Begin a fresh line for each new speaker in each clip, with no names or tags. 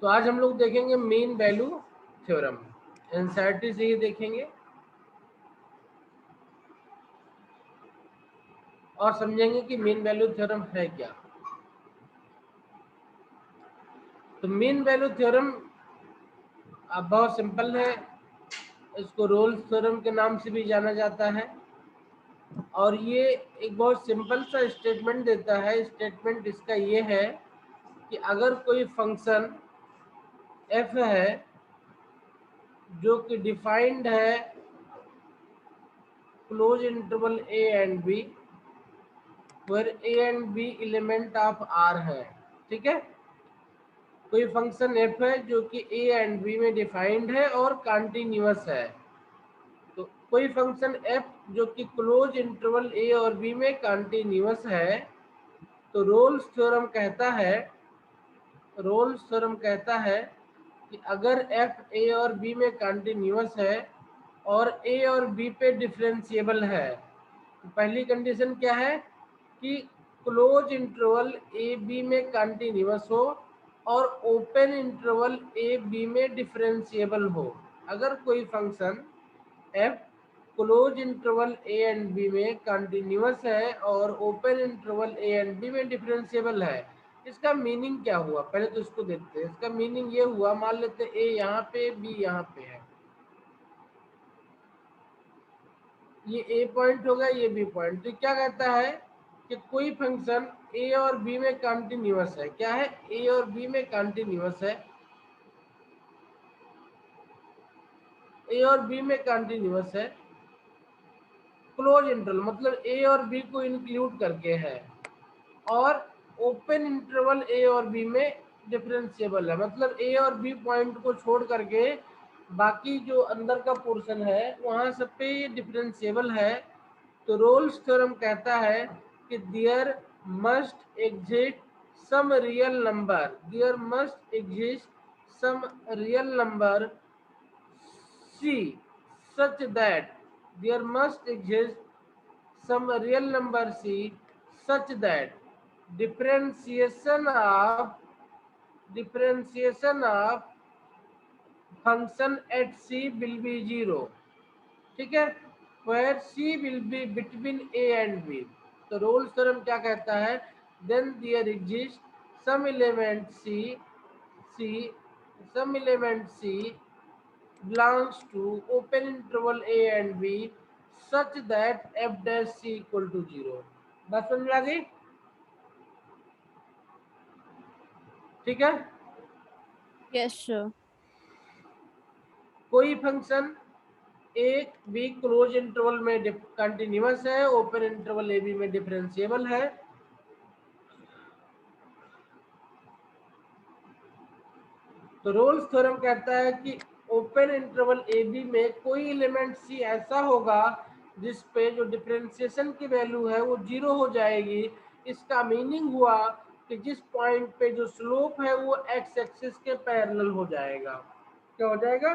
तो आज हम लोग देखेंगे मीन वैल्यू थ्योरम, एनसीईआरटी से ही देखेंगे और समझेंगे कि मीन वैल्यू थ्योरम है क्या। तो मीन वैल्यू थ्योरम अब बहुत सिंपल है, इसको रोल्स थ्योरम के नाम से भी जाना जाता है और ये एक बहुत सिंपल सा स्टेटमेंट देता है। स्टेटमेंट इसका ये है कि अगर कोई फंक्शन f है जो कि डिफाइंड है close interval a and b where a and b element of R है, ठीक है। कोई फंक्शन f है जो कि a एंड b में डिफाइंड है और कंटिन्यूअस है। तो कोई फंक्शन f जो कि क्लोज इंटरवल a और b में कंटिन्यूअस है, तो रोल्स थ्योरम कहता है कि अगर f a और b में कंटिन्यूअस है और a और b पे डिफरेंशिएबल है, तो पहली कंडीशन क्या है कि क्लोज इंटरवल ए बी में कंटिन्यूअस हो और ओपन इंटरवल ए बी में डिफरेंशिएबल हो। अगर कोई function f close interval a and b में कंटिन्यूअस है और open interval a and b में डिफरेंशिएबल है, इसका मीनिंग क्या हुआ पहले तो इसको देखते हैं। इसका मीनिंग ये हुआ, मान लेते हैं a यहाँ पे b यहाँ पे है, ये a पॉइंट होगा ये b पॉइंट। तो क्या कहता है कि कोई फंक्शन a और b में कंटिन्यूअस है। क्या है? a और b में कंटिन्यूअस है, a और b में कंटिन्यूअस है, क्लोज इंटरवल मतलब a और b को इंक्लूड करके है, और ओपन इंटरवल a और b में डिफरेंशिएबल है, मतलब a और b पॉइंट को छोड़ करके बाकी जो अंदर का पोर्शन है वहां सब पे ये डिफरेंशिएबल है। तो रोल्स थ्योरम कहता है कि there must exist some real number c such that there must exist some real number c such that differentiation of function at c will be 0, ठीक है, where c will be between a and b। तो Rolle's theorem क्या कहता है? then there exists some element c some element c belongs to open interval a and b such that f dash c equal to 0। बात समझ में आ गई? ठीक है।
Yes sir.
कोई फंक्शन एक बी क्लोज इंटरवल में कंटिन्यूअस है, ओपन इंटरवल ए बी में डिफरेंशिएबल है, तो रोल्स थ्योरम कहता है कि ओपन इंटरवल ए बी में कोई एलिमेंट सी ऐसा होगा जिस पे जो डिफरेंशिएशन की वैल्यू है वो 0 हो जाएगी। इसका मीनिंग हुआ कि जिस पॉइंट पे जो स्लोप है वो एक्स एक्सिस के पैरेलल हो जाएगा। क्या हो जाएगा?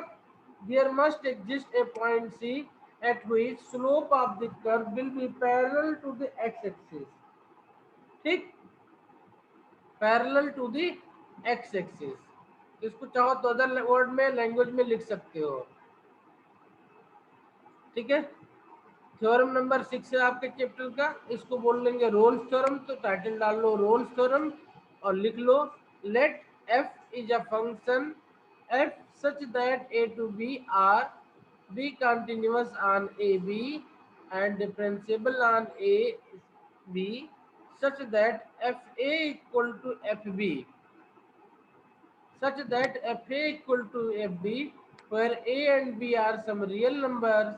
There must exist a point c at which slope of the curve will be parallel to the x axis, ठीक, parallel to the x axis. इसको चाहो तो अदर वर्ड में लैंग्वेज में लिख सकते हो, ठीक है। थ्योरम नंबर 6 है आपके चैप्टर का, इसको बोल लेंगे रोल्स थ्योरम। तो टाइटल डाल लो रोल्स थ्योरम और लिख लो let f is a function f such that a to b are b continuous on a b and differentiable on a b such that fa equal to fb such that fa equal to fb where a and b are some real numbers,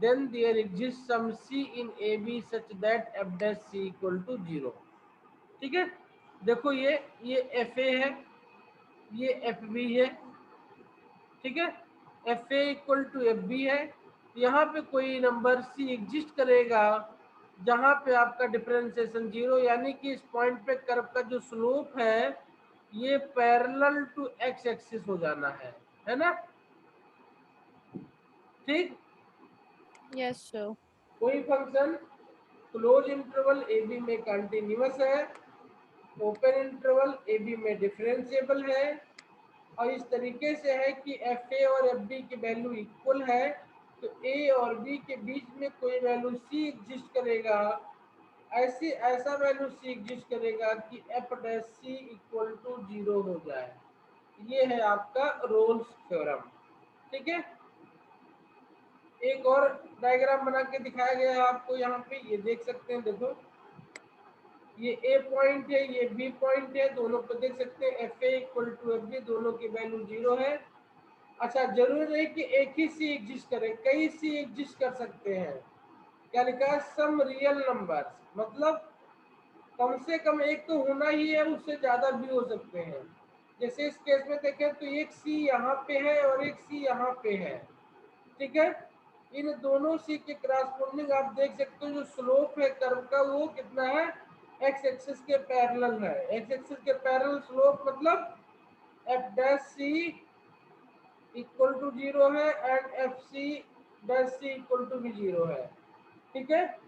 then there exists some c in ab such that f dash c equal to 0। ठीक है, देखो ये fa है, ये fb है, ठीक है, fa equal to fb है। यहाँ पे कोई नंबर c एग्जिस्ट करेगा जहाँ पे आपका डिफरेंशिएशन 0, यानी कि इस पॉइंट पे कर्व का जो स्लोप है ये पैरेलल टू एक्स एक्सिस हो जाना है ना, ठीक।
Yes sir.
कोई function close interval a b में कंटिन्यूअस है, ओपन इंटरवल ए बी में डिफरेंशिएबल है, और इस तरीके से है कि एफ ए और एफ बी की वैल्यू इक्वल है, तो ए और बी के बीच में कोई वैल्यू सी एग्जिस्ट करेगा, ऐसा वैल्यू सी एग्जिस्ट करेगा कि f dash C equal to 0 हो जाए। ये है आपका रोल्स थ्योरम। ठीक है, एक और डायग्राम बना के दिखाया गया है आपको यहाँ पे, ये देख सकते हैं। देखो ये ए पॉइंट है, ये बी पॉइंट है, दोनों को देख सकते हैं f a equal to f b, दोनों की वैल्यू 0 है। अच्छा, जरूरी नहीं कि एक ही सी एग्जिस्ट करे, कई सी एग्जिस्ट कर सकते हैं। क्या लिखा है? सम रियल नंबर्स, मतलब कम से कम एक तो होना ही है, उससे ज्यादा भी हो सकते हैं। जैसे इस केस में देखें तो एक सी यहाँ पे है और एक सी यहाँ पे है। ठीक है, इन दोनों सी के क्रॉसपोंडिंग आप देख सकते हो जो स्लोप है कर्व का वो कितना है, एक्स एक्सिस के पैरेलल है। एक्स एक्सिस के पैरेलल स्लोप मतलब f dash C equal to 0 है and f c dash C equal to भी 0 है। ठीक है,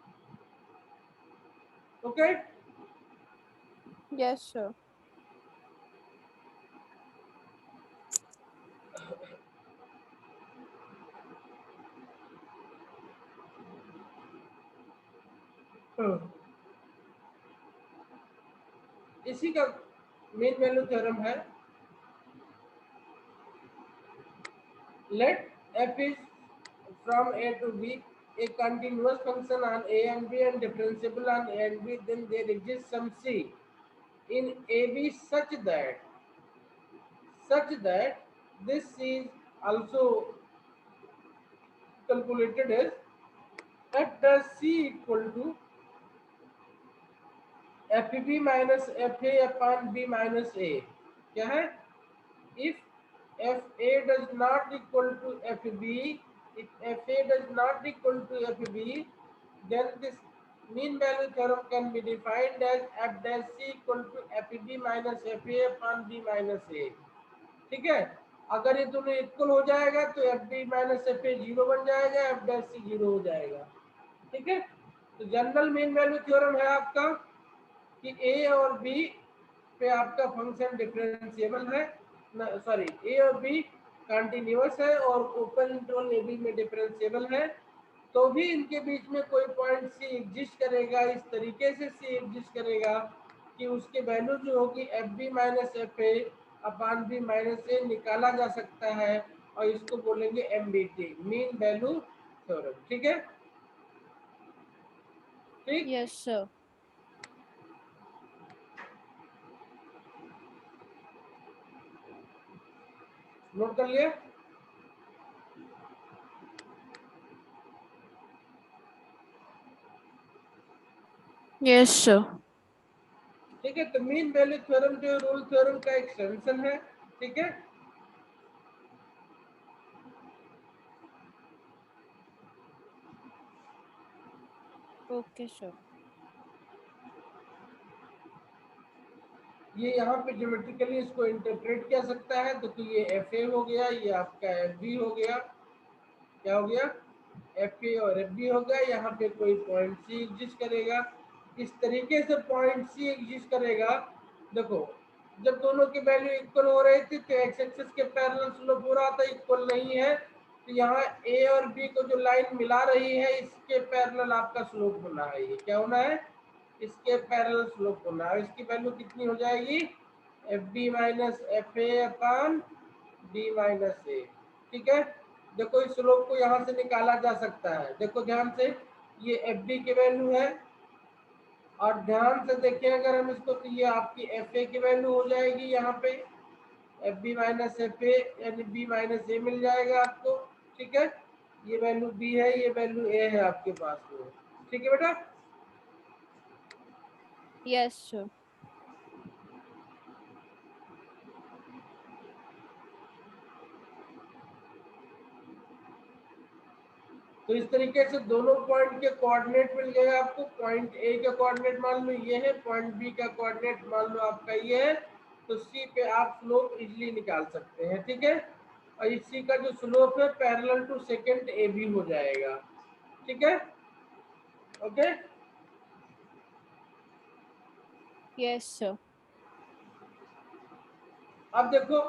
ओके।
Yes, sir.
इसी का मेन वैल्यू थ्योरम है। Let f is from a to b a continuous function on a and b and differentiable on a and b, then there exists some c in ab such that this c is also calculated as f dash c equal to fb minus fa upon b minus a। क्या है? If fa does not equal to fb, if fa does not equal to fb, then this mean value theorem can be defined as f dash c equal to fb minus fa upon b minus a। ठीक है, अगर ये दोनों equal हो जाएगा तो f b minus f a 0 बन जाएगा, एफ डैश सी 0 हो जाएगा। ठीक है, तो जनरल मीन वैल्यू थ्योरम है आपका कि ए और बी पे आपका फंक्शन डिफरेंशिएबल है, सॉरी ए और बी कंटिन्यूअस है और ओपन इंटरवल ए बी में डिफरेंशिएबल है, तो भी इनके बीच में कोई पॉइंट सी एग्जिस्ट करेगा, इस तरीके से सी एग्जिस्ट करेगा कि उसकी वैल्यू जो होगी f b minus f a upon b minus a निकाला जा सकता है, और इसको बोलेंगे एमबीटी, मीन वैल्यू थ्योरम। ठीक है, ठीक,
Yes, sir.
नोट कर लिया।
Yes, sir.
ठीक है, तो मीन वैल्यू थ्योरम जो रूल थ्योरम का एक्सटेंशन है। ठीक है,
Okay, sir.
ये यहाँ पे ज्योमेट्रिकली इसको इंटरप्रेट किया सकता है। तो ये एफ ए हो गया, ये आपका एफ बी हो गया, क्या हो गया, एफ ए और एफ बी हो गया। यहाँ पे कोई पॉइंट सी एग्जिस्ट करेगा, इस तरीके से पॉइंट सी एग्जिस्ट करेगा। देखो, जब दोनों की वैल्यू इक्वल हो रही थी तो एक्स एक्सिस के पैरेलल स्लोप हो रहा था, इक्वल नहीं है, तो यहाँ ए और बी को जो लाइन मिला रही है इसके पैरेलल आपका स्लोप होना है। ये क्या होना है? इसके पैरेलल स्लोप होना है। इसकी वैल्यू कितनी हो जाएगी? F b minus f a upon b minus a. ठीक है, देखो इस स्लोप को यहाँ से निकाला जा सकता है। देखो ध्यान से, ये एफ बी की वैल्यू है, और ध्यान से देखें अगर हम इसको, तो ये आपकी एफ ए की वैल्यू हो जाएगी यहाँ पे, f b minus f a यानी बी माइनस ए मिल जाएगा आपको। ठीक है, ये वैल्यू बी है, ये वैल्यू ए है आपके पास में। ठीक है बेटा,
Yes, sir.
तो इस तरीके से दोनों पॉइंट के कोऑर्डिनेट मिल गए आपको। पॉइंट ए का कोऑर्डिनेट मान लो ये है, पॉइंट बी का कोऑर्डिनेट मान लो आपका ये है, तो सी पे आप स्लोप इजीली निकाल सकते हैं। ठीक है, और इसी का जो स्लोप है parallel to second a b हो जाएगा। ठीक है, ओके।
Yes, sir.
अब देखो,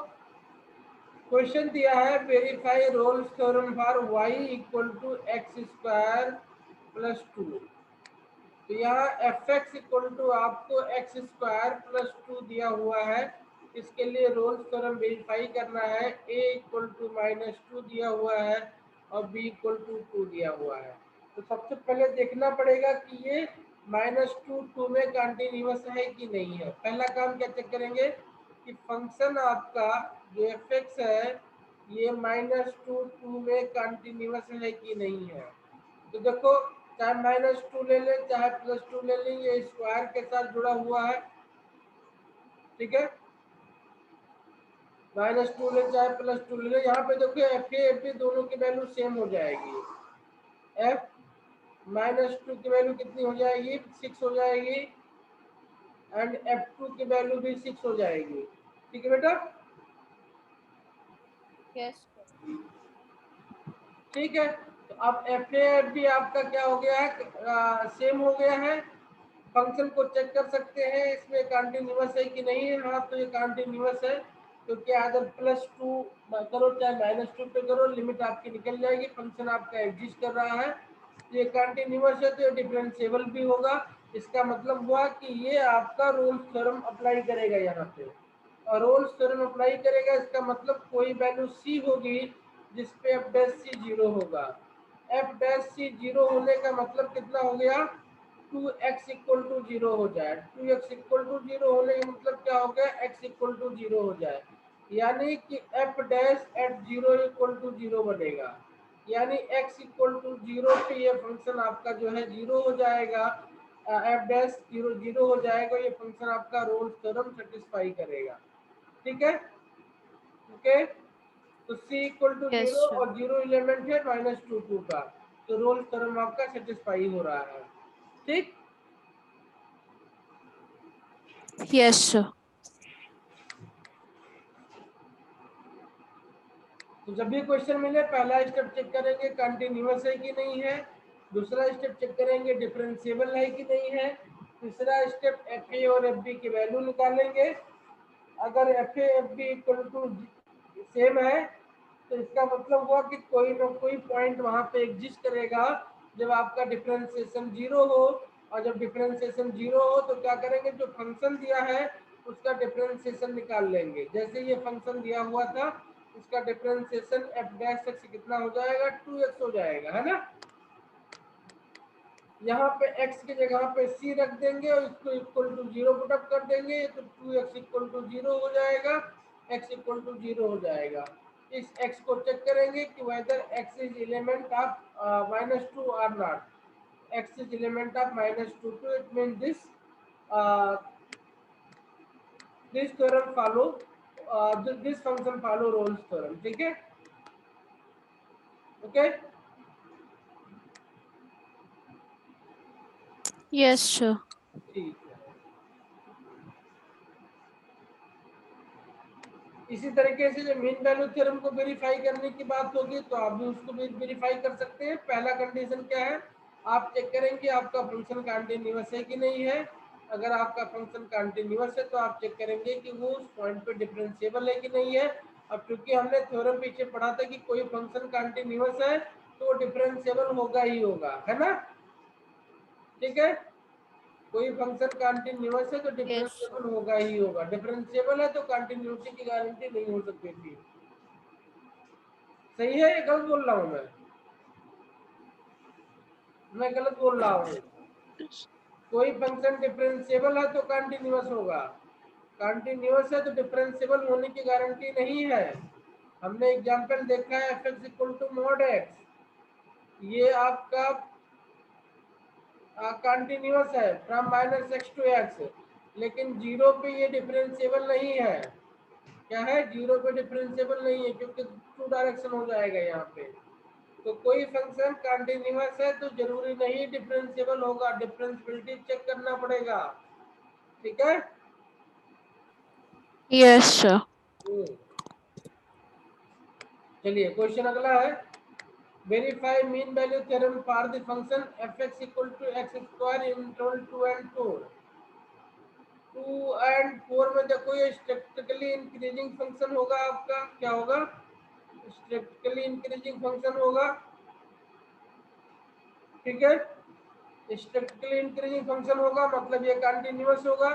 क्वेश्चन दिया है verify Rolle's theorem for y equal to x square plus 2। तो यहाँ एफ एक्स इक्वल टू आपको एक्स स्क्वायर प्लस 2 दिया हुआ है। इसके लिए रोल्स थ्योरम वेरीफाई करना है। a इक्वल टू -2 दिया हुआ है और b इक्वल टू 2 दिया हुआ है। तो सबसे पहले देखना पड़ेगा कि ये -2 2 में कंटिन्यूअस है कि नहीं है। पहला काम क्या चेक करेंगे कि फंक्शन आपका जो एफ एक्स है ये -2 2 में कंटिन्यूअस है कि नहीं है। तो देखो चाहे -2 ले लें चाहे +2 ले लें, ये स्क्वायर के साथ जुड़ा हुआ है। ठीक है, -2 ले चाहे +2 ले लें। यहाँ पे देखो एफ ए एफ बी दोनों की वैल्यू सेम हो जाएगी। एफ -2 की वैल्यू कितनी हो जाएगी, 6 हो जाएगी एंड f2 की वैल्यू भी 6 हो जाएगी। ठीक है बेटा,
यस
ठीक है। तो अब एफ ए एफ बी आपका क्या हो गया है, सेम हो गया है। फंक्शन को चेक कर सकते हैं इसमें कंटिन्यूअस है कि नहीं है। हाँ तो ये कंटिन्यूअस है, क्योंकि अगर +2 करो चाहे -2 पे करो लिमिट आपकी निकल जाएगी। फंक्शन आपका एग्जिस्ट कर रहा है, ये कंटिन्यूअस है तो ये डिफरेंशिएबल भी होगा। इसका मतलब हुआ कि ये आपका रोल्स थ्योरम अप्लाई करेगा यहाँ पे। और रोल्स थ्योरम अप्लाई करेगा इसका मतलब कोई वैल्यू सी होगी जिसपे एफ डैश सी 0 होगा। एफ डैश सी 0 होने का मतलब कितना हो गया, 2x इक्वल टू 0 हो जाए। 2x इक्वल टू 0 होने का मतलब क्या हो गया, x इक्वल टू 0 हो जाए। यानी कि f dash at 0 equal to 0 बनेगा। यानी x इक्वल टू 0 पे ये फंक्शन आपका जो है 0 हो जाएगा। एफ डैश 0 0 हो जाएगा। ये फंक्शन आपका रोल्स थ्योरम सेटिस्फाई करेगा। ठीक है, ओके। तो c equal to
yes
0
sir
और 0 एलिमेंट है -2 2 का, तो रोल्स थ्योरम आपका सेटिस्फाई हो रहा है। ठीक,
यस सर
तो जब भी क्वेश्चन मिले पहला स्टेप चेक करेंगे कंटिन्यूअस है कि नहीं है। दूसरा स्टेप चेक करेंगे डिफरेंशिएबल है कि नहीं है। तीसरा स्टेप एफ ए और एफ बी की वैल्यू निकालेंगे। अगर f a f b equal to same है तो इसका मतलब हुआ कि कोई ना कोई पॉइंट वहां पे एग्जिस्ट करेगा जब आपका डिफरेंशिएशन 0 हो। और जब डिफरेंशिएशन 0 हो तो क्या करेंगे, जो फंक्शन दिया है उसका डिफरेंशिएशन निकाल लेंगे। जैसे ये फंक्शन दिया हुआ था इसका डिफरेंशिएशन एफ डैश एक्स कितना हो जाएगा, 2x हो जाएगा, है ना। यहाँ पे x की जगह पे c रख देंगे और इसको इक्वल टू 0 पुटअप कर देंगे तो 2x इक्वल टू 0 हो जाएगा, x इक्वल टू 0 हो जाएगा। इस x को चेक करेंगे कि whether x is element of -2 और नॉट। x इज एलिमेंट ऑफ -2 तो it mean this theorem follow, this function follow Rolle's theorem. ठीक है, ओके।
यस सर
ठीक है, इसी तरीके से जो मीन वैल्यू थ्योरम को वेरीफाई करने की बात होगी तो आप भी उसको भी वेरीफाई कर सकते हैं। पहला कंडीशन क्या है, आप चेक करेंगे आपका फंक्शन कंटीन्यूअस है कि नहीं है। अगर आपका फंक्शन कंटीन्यूअस है तो आप चेक करेंगे कि वो उस पॉइंट पे डिफरेंशिएबल है कि नहीं है। अब क्योंकि हमने थ्योरम पीछे पढ़ा था कि कोई फंक्शन कंटीन्यूअस है तो वो डिफरेंशिएबल होगा ही होगा, है ना। ठीक है, कोई फंक्शन कंटीन्यूअस है तो
यस सर
डिफरेंशिएबल होगा ही होगा। डिफरेंशिएबल है तो कंटीन्यूटी की गारंटी नहीं हो सकती थी। सही है या गलत बोल रहा हूँ मैं गलत बोल रहा हूँ। कोई फंक्शन डिफरेंशिएबल है तो कंटीन्यूअस होगा, कंटीन्यूअस है तो डिफरेंशिएबल होने की गारंटी नहीं है। हमने एग्जांपल देखा है f x equal to mod x, ये आपका कंटीन्यूअस है फ्रॉम -x टू x, लेकिन 0 पे ये डिफरेंशिएबल नहीं है। क्या है, 0 पे डिफरेंशिएबल नहीं है क्योंकि 2 डायरेक्शन हो जाएगा यहाँ पे। तो कोई फंक्शन कंटीन्यूअस है तो जरूरी नहीं डिफरेंशिएबल होगा, डिफरेंशिएबिलिटी चेक करना पड़ेगा। ठीक है,
यस सर
चलिए क्वेश्चन अगला है, verify mean value theorem for the function f(x) equal to x square in interval 2 and 4। 2 and 4 में देखो ये स्टैटिस्टिकली इंक्रीजिंग फंक्शन होगा आपका, क्या होगा, स्टैटिस्टिकली इंक्रीजिंग फंक्शन होगा, ठीक है। स्टैटिस्टिकली इंक्रीजिंग फंक्शन होगा मतलब ये कंटिन्यूअस होगा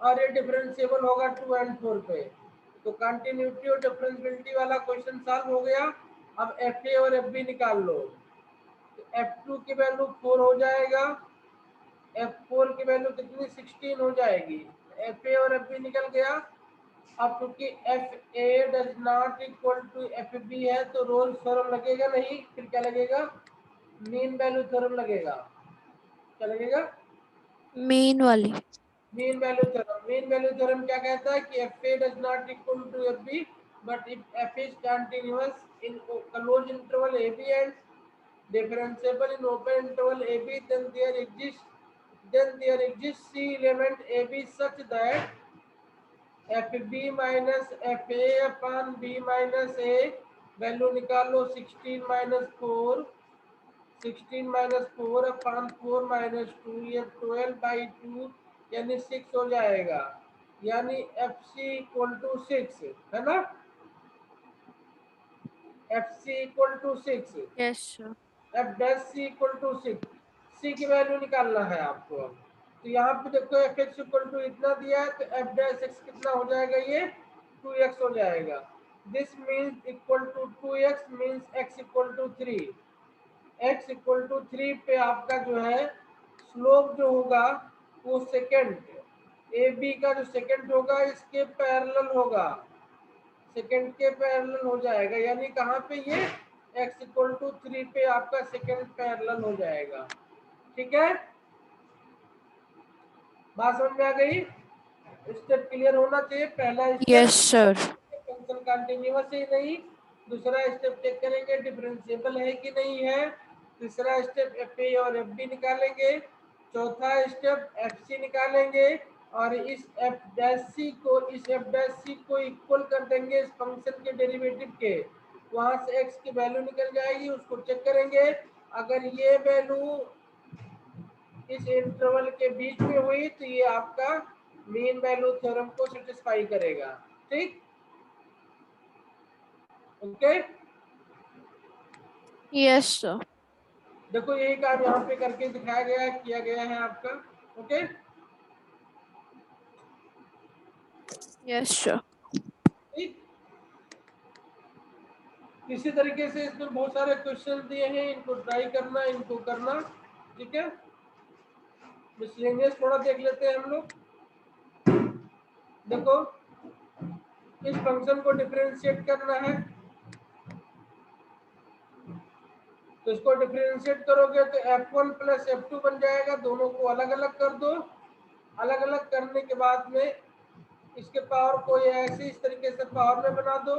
और ये डिफरेंशिएबल होगा 2 एंड 4 पे। तो कंटिन्यूटी और डिफरेंशिएबिलिटी वाला क्वेश्चन सॉल्व हो गया। अब एफ ए और एफ बी निकाल लो। तो F2 की वैल्यू 4 हो जाएगा, F4 की वैल्यू कितनी 16 हो जाएगी। FA और FB निकल गया। अब क्योंकि FA does not equal to FB है तो रोल्स थ्योरम लगेगा नहीं, फिर क्या लगेगा, मीन वैल्यू थ्योरम लगेगा। क्या लगेगा,
मेन वाली।
Mean value theorem. Mean value theorem क्या कहता है कि FA does not equal to FB but if F is continuous in close interval AB and differentiable in open interval AB, then there exists C element AB such that FB minus FA upon B minus A value निकालो 16 minus 4, 16 minus 4 upon 4 minus 2, ये 12 by 2 यानी 6 हो जाएगा, यानी FC equal to 6 है ना, FC equal to 6,
yes sir.
F dash C equal to 6, C की value निकालना है आपको। अब तो यहाँ पे देखो एफ एक्स इक्वल टू इतना दिया है तो एफ डैश एक्स कितना हो जाएगा, ये 2x हो जाएगा। This means equal to 2x means x equal to 3, x equal to 3 पे आपका जो है स्लोप जो होगा वो सेकेंड ए बी का जो सेकेंड होगा इसके पैरेलल होगा, सेकेंड के पैरेलल हो जाएगा, यानी कहाँ पे ये x इक्वल टू 3 पे आपका सेकेंड पैरेलल हो जाएगा। ठीक है, बात समझ में आ गई, स्टेप क्लियर होना चाहिए। पहला
yes
step
sir.
Function continuous है नहीं, दूसरा स्टेप चेक करेंगे डिफरेंशिएबल है कि नहीं है, तीसरा स्टेप एफ ए और एफ बी निकालेंगे, चौथा स्टेप एफ सी निकालेंगे और इस एफ डैश सी को इस एफ डैश सी को इक्वल कर देंगे इस फंक्शन के डेरिवेटिव के, वहां से एक्स की वैल्यू निकल जाएगी, उसको चेक करेंगे। अगर ये वैल्यू इस इंटरवल के बीच में हुई तो ये आपका मीन वैल्यू थ्योरम को सेटिस्फाई करेगा। ठीक, ओके।
Yes sir.
देखो यही काम यहाँ पे करके दिखाया गया है, किया गया है आपका। Okay,
yes sir.
ठीक, इसी तरीके से इसमें बहुत सारे क्वेश्चन दिए हैं, इनको ट्राई करना, इनको करना। ठीक है, मिसलेनियस थोड़ा देख लेते हैं हम लोग। देखो इस फंक्शन को डिफरेंशिएट करना है तो इसको डिफरेंशिएट करोगे तो f1 प्लस f2 बन जाएगा, दोनों को अलग अलग कर दो। अलग अलग करने के बाद में इसके पावर को ऐसे इस तरीके से पावर में बना दो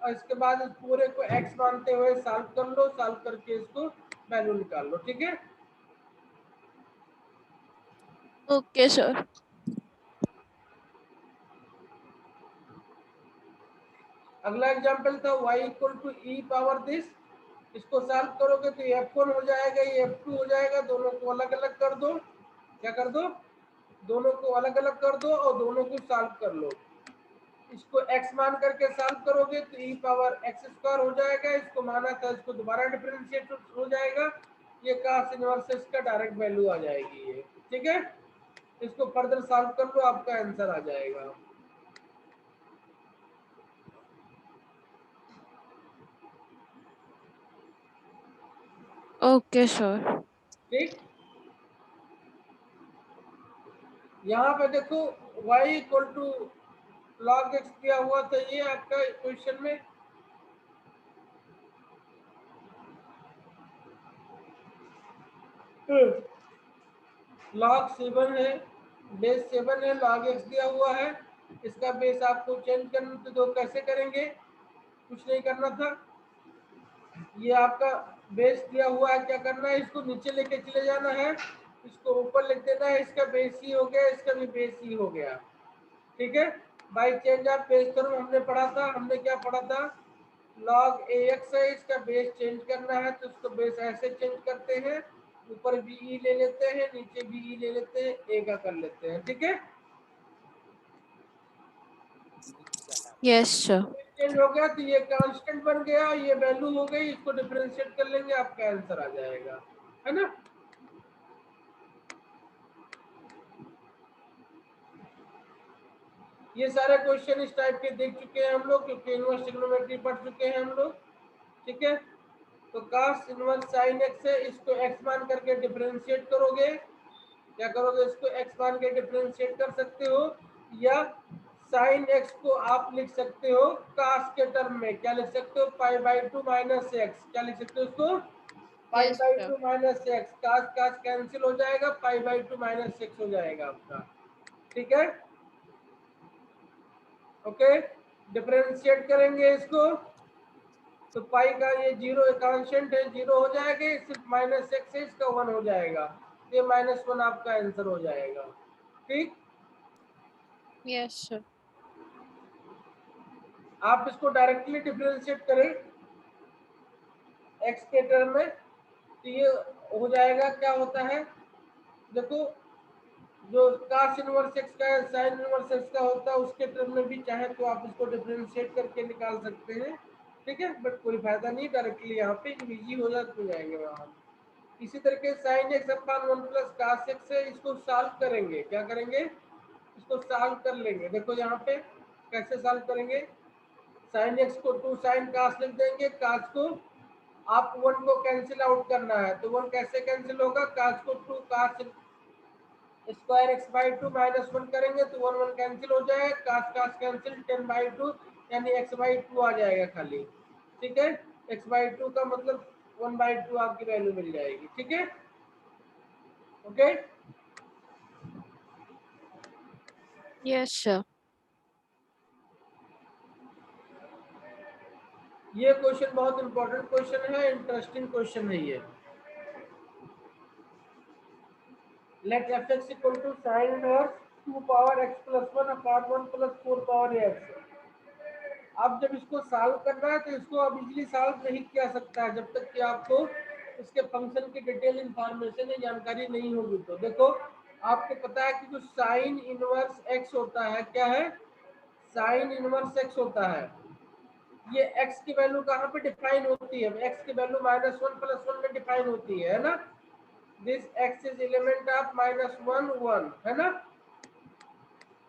और इसके बाद इस पूरे को x मानते हुए सॉल्व कर लो, सॉल्व करके इसको वैल्यू निकाल लो। ठीक है,
ओके सर।
अगला एग्जांपल था y equal to e power this, इसको सॉल्व करोगे तो ये f1 हो जाएगा, ये f2 हो जाएगा, दोनों को अलग अलग कर दो। क्या कर दो, दोनों को अलग अलग कर दो और दोनों को सॉल्व कर लो। इसको x मान करके सॉल्व करोगे तो e पावर x स्क्वायर हो जाएगा, इसको माना था इसको दोबारा डिफरेंशिएट हो जाएगा, ये cos इनवर्स इसका डायरेक्ट वैल्यू आ जाएगी ये। ठीक है, इसको फर्दर सॉल्व कर लो, आपका आंसर आ जाएगा।
Okay sir.
ठीक, यहाँ पे देखो y equal to log x दिया हुआ था ये आपका क्वेश्चन में, log 7 है, बेस 7 है, log x दिया हुआ है, इसका बेस आपको चेंज करना तो कैसे करेंगे, कुछ नहीं करना था, ये आपका बेस दिया हुआ है, क्या करना है इसको नीचे लेके चले जाना है, इसको ऊपर लिख देना है, इसका बेस ही हो गया, इसका भी बेस ही हो गया। ठीक है, by change of Bayes theorem हमने पढ़ा था, हमने क्या पढ़ा था, log ax है, इसका बेस चेंज करना है तो उसको बेस ऐसे चेंज करते हैं, ऊपर be ले लेते हैं, नीचे be ले लेते हैं, a का कर लेते हैं। ठीक है,
Yes, sir.
चेंज हो गया तो ये कांस्टेंट बन गया, ये वैल्यू हो गई, इसको डिफरेंशिएट कर लेंगे, आपका आंसर आ जाएगा, है ना। ये सारे क्वेश्चन इस टाइप के देख चुके हैं हम लोग, क्योंकि इनवर्स ट्रिग्नोमेट्री पढ़ चुके हैं हम लोग, ठीक है। तो cos इनवर्स sin x है, इसको x मान करके डिफरेंशिएट करोगे, क्या करोगे, इसको x मान के डिफरेंशिएट कर सकते हो, या sin x को आप लिख सकते हो cos के टर्म में, क्या लिख सकते हो, π/2 माइनस एक्स, क्या लिख सकते हो इसको,
Yes, sir.
π/2 minus x, cos cancel हो जाएगा, π/2 माइनस एक्स हो जाएगा आपका, ठीक है। ओके, डिफरेंशिएट करेंगे इसको, तो पाई का ये जीरो कांस्टेंट है, जीरो हो जाएगा, सिर्फ माइनस एक्स है, इसका 1 हो जाएगा, ये -1 आपका आंसर हो जाएगा, ठीक।
Yes, sir.
आप इसको डायरेक्टली डिफरेंशिएट करें एक्स के टर्म में, तो ये हो जाएगा, क्या होता है, देखो जो cos इनवर्स एक्स का sin इनवर्स एक्स का होता है, उसके टर्म में भी चाहे तो आप इसको डिफरेंशिएट करके निकाल सकते हैं, ठीक है, बट कोई फायदा नहीं, डायरेक्टली यहाँ पे इजी हो जाएंगे वहां। इसी तरीके sin x अपान 1 प्लस cos x है, इसको सॉल्व करेंगे, क्या करेंगे, इसको सॉल्व कर लेंगे, देखो यहाँ पे कैसे सॉल्व करेंगे, sin x को 2 sin cos लिख देंगे, cos को आप 1 को कैंसिल आउट करना है, तो 1 कैसे कैंसिल होगा, cos को 2 cos square x by 2 minus 1 करेंगे तो 1 1 कैंसिल हो जाएगा, cos cos कैंसिल 10/2 यानी x/2 आ जाएगा खाली, ठीक है, x/2 का मतलब 1/2 आपकी वैल्यू मिल जाएगी, ठीक है, ओके।
Yes, sir.
ये क्वेश्चन बहुत इंपॉर्टेंट क्वेश्चन है, इंटरेस्टिंग क्वेश्चन है ये। Let f(x) equal to sin inverse 2 power x plus 1 upon 1 plus 4 power x। अब जब इसको सॉल्व करना है तो इसको अब इजीली सॉल्व नहीं किया सकता है जब तक कि आपको इसके फंक्शन की डिटेल इंफॉर्मेशन या जानकारी नहीं होगी। तो देखो आपको पता है कि जो साइन इनवर्स x होता है, क्या है, साइन इनवर्स x होता है, ये x की वैल्यू कहाँ पे डिफाइन होती है, x की वैल्यू -1 प्लस 1 में डिफाइन होती है ना, this x is element of -1 1, है ना,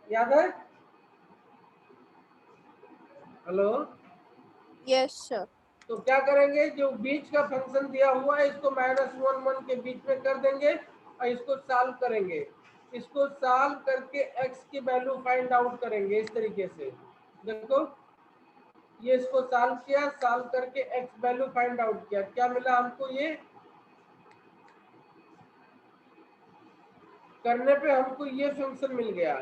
याद है, हेलो।
Yes, sir.
तो क्या करेंगे, जो बीच का फंक्शन दिया हुआ है इसको -1 1 के बीच में कर देंगे और इसको सॉल्व करेंगे, इसको सॉल्व करके x की वैल्यू फाइंड आउट करेंगे इस तरीके से, देखो ये इसको सॉल्व किया, सॉल्व करके x वैल्यू फाइंड आउट किया, क्या मिला हमको, ये करने पे हमको ये फंक्शन मिल गया,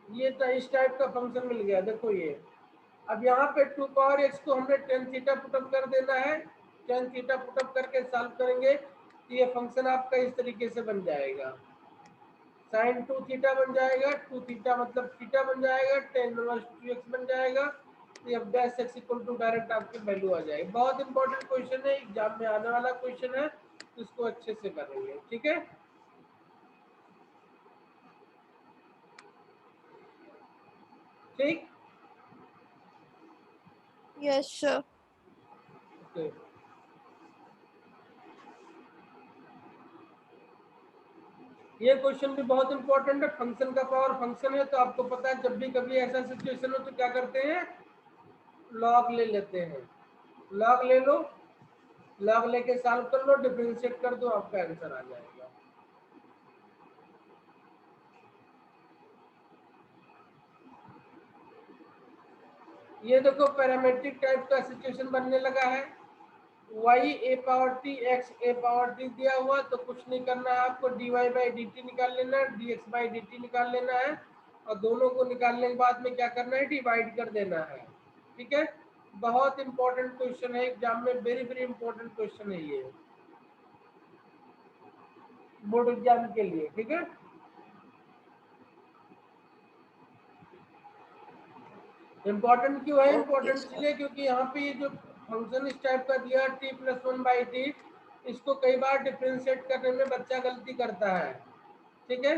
ये इस टाइप का फंक्शन मिल गया, देखो ये। अब यहाँ पे 2 पावर x को हमने tan थीटा पुटअप कर देना है, tan थीटा पुटअप करके सॉल्व करेंगे तो ये फंक्शन आपका इस तरीके से बन जाएगा, sin 2 थीटा बन जाएगा, 2 थीटा मतलब थीटा बन जाएगा, tan इनवर्स 2x बन जाएगा, तो अब dash x equal to direct आपकी वैल्यू आ जाएगी। बहुत इंपॉर्टेंट क्वेश्चन है, एग्जाम में आने वाला क्वेश्चन है, तो इसको अच्छे से करेंगे, ठीक है। ठीक,
Yes, sir.
ओके। ये क्वेश्चन भी बहुत इंपॉर्टेंट है, फंक्शन का पावर फंक्शन है, तो आपको पता है जब भी कभी ऐसा सिचुएशन हो तो क्या करते हैं, लॉग ले लेते हैं, लॉग ले लो, लॉग लेके सॉल्व कर लो, डिफरेंशिएट कर दो, आपका आंसर आ जाएगा। ये देखो पैरामेट्रिक टाइप का सिचुएशन बनने लगा है, y a power t x a power t दिया हुआ, तो कुछ नहीं करना है आपको, dy बाई डी टी निकाल लेना है, dx बाई डी टी निकाल लेना है, और दोनों को निकालने के बाद में क्या करना है, डिवाइड कर देना है, ठीक है। बहुत इंपॉर्टेंट क्वेश्चन है एग्जाम में, वेरी वेरी इंपॉर्टेंट क्वेश्चन है ये बोर्ड एग्जाम के लिए, ठीक है। इम्पोर्टेंट क्यों है,
Okay,
इम्पोर्टेंट
sir.
इसलिए क्योंकि यहाँ पे ये जो फंक्शन इस टाइप का दिया t प्लस 1/t, इसको कई बार डिफरेंशिएट करने में बच्चा गलती करता है, ठीक है।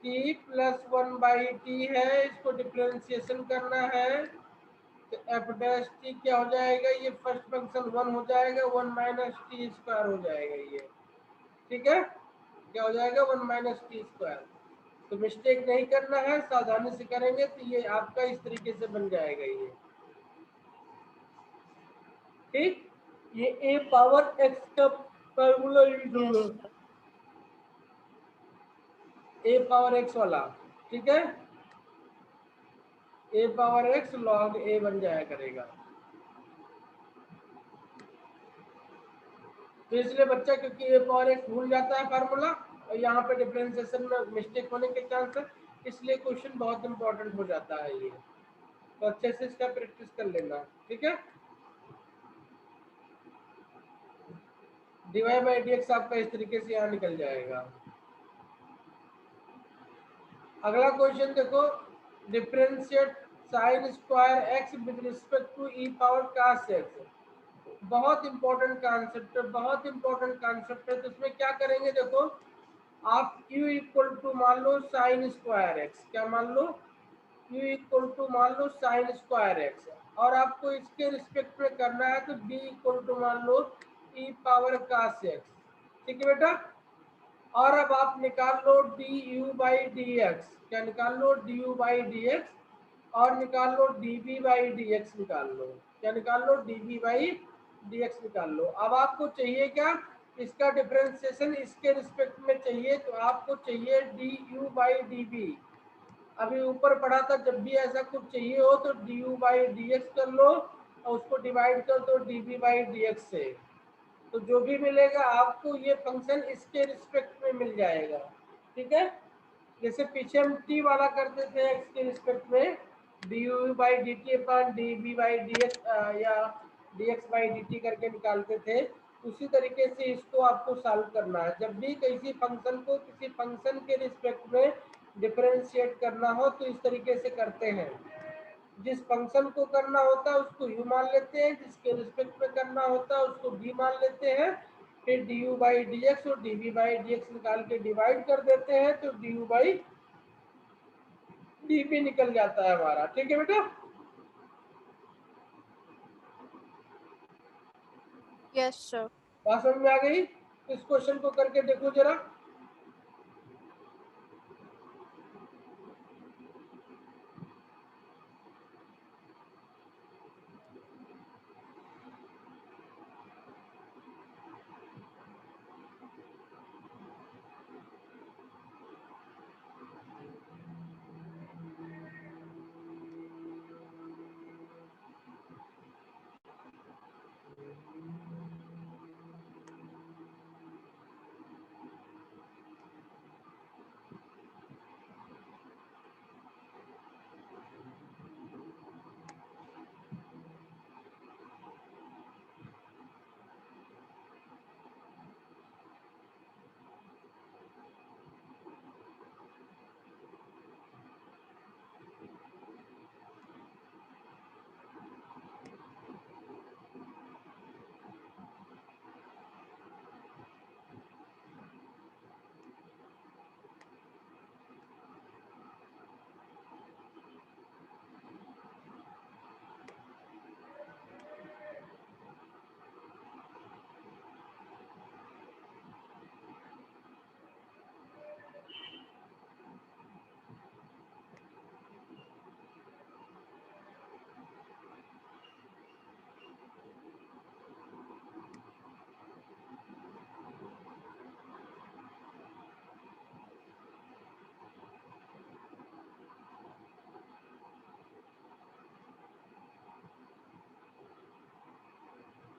t प्लस 1/t है, इसको डिफरेंशिएशन करना है तो f डैश t क्या हो जाएगा, ये फर्स्ट फंक्शन 1 हो जाएगा, 1 माइनस टी स्क्वायर हो जाएगा ये, ठीक है, क्या हो जाएगा 1 माइनस टी स्क्वायर। तो मिस्टेक नहीं करना है, सावधानी से करेंगे तो ये आपका इस तरीके से बन जाएगा ये, ठीक। ये a पावर x का फार्मूला यूज होगा,
Yes, sir.
a power x वाला, ठीक है, a power x log a बन जाया करेगा। तो इसलिए बच्चा क्योंकि a पावर x भूल जाता है फार्मूला और यहाँ पे डिफरेंशिएशन में मिस्टेक होने के चांस है, इसलिए क्वेश्चन बहुत इंपॉर्टेंट हो जाता है ये, तो अच्छे से इसका प्रैक्टिस कर लेना, ठीक है। dy बाई dx आपका इस तरीके से यहाँ निकल जाएगा। अगला क्वेश्चन देखो, differentiate sine square x with respect to e power cos x। बहुत इंपॉर्टेंट कॉन्सेप्ट है, बहुत इंपॉर्टेंट कॉन्सेप्ट है। तो इसमें क्या करेंगे देखो, आप u इक्वल टू मान लो साइन स्क्वायर x, क्या मान लो, u इक्वल टू मान लो साइन स्क्वायर x, और आपको इसके रिस्पेक्ट में करना है तो b इक्वल टू मान लो e पावर cos x, ठीक है बेटा। और अब आप निकाल लो d u by d x, क्या निकाल लो d u by d x, और निकाल लो d b by d x निकाल लो, क्या निकाल लो d b by d x निकाल लो। अब आपको चाहिए क्या, इसका डिफरेंशिएशन इसके रिस्पेक्ट में चाहिए, तो आपको चाहिए d u by d b. अभी ऊपर पढ़ा था, जब भी ऐसा कुछ चाहिए हो तो d u by d x कर लो और उसको डिवाइड कर दो d b by d x से, तो जो भी मिलेगा आपको ये फंक्शन इसके रिस्पेक्ट में मिल जाएगा, ठीक है। जैसे पीछे हम t वाला करते थे x के रिस्पेक्ट में, d u by d t अपन d b by d x या d x by d t करके निकालते थे, उसी तरीके से इसको आपको सॉल्व करना है। जब भी किसी फंक्शन को किसी फंक्शन के रिस्पेक्ट में डिफरेंशिएट करना हो तो इस तरीके से करते हैं, जिस फंक्शन को करना होता है उसको u मान लेते हैं, जिसके रिस्पेक्ट में करना होता है उसको v मान लेते हैं, फिर d u by d x और d v by d x निकाल के डिवाइड कर देते हैं तो d u by d p निकल जाता है हमारा, ठीक है बेटा।
Yes, sir.
बात समझ में आ गई, इस क्वेश्चन को करके देखो जरा।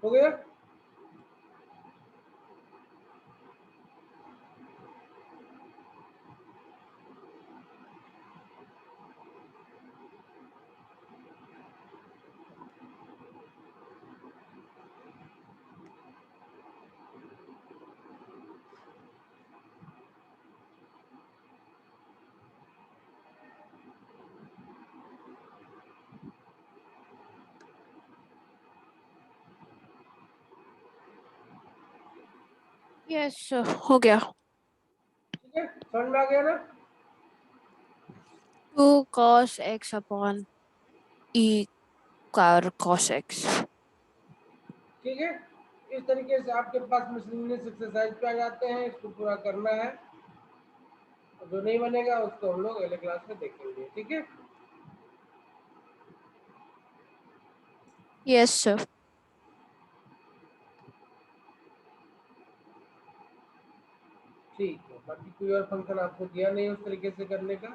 हो गया,
Yes, sir. हो गया.
ठीक है, समझ में आ गया ना।
2 cos x upon e power cos x.
ठीक है, इस तरीके से आपके पास मिसलिनियस एक्सरसाइज पे आ जाते हैं, इसको पूरा करना है। जो नहीं बनेगा उसको हम लोग अगले क्लास में देखेंगे, ठीक है।
Yes, sir.
ठीक है, बाकी कोई और फंक्शन आपको दिया नहीं उस तरीके से करने का,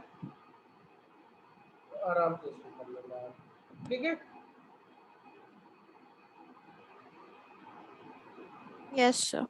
तो आराम से इसको कर लेना है, ठीक है।
Yes, sir.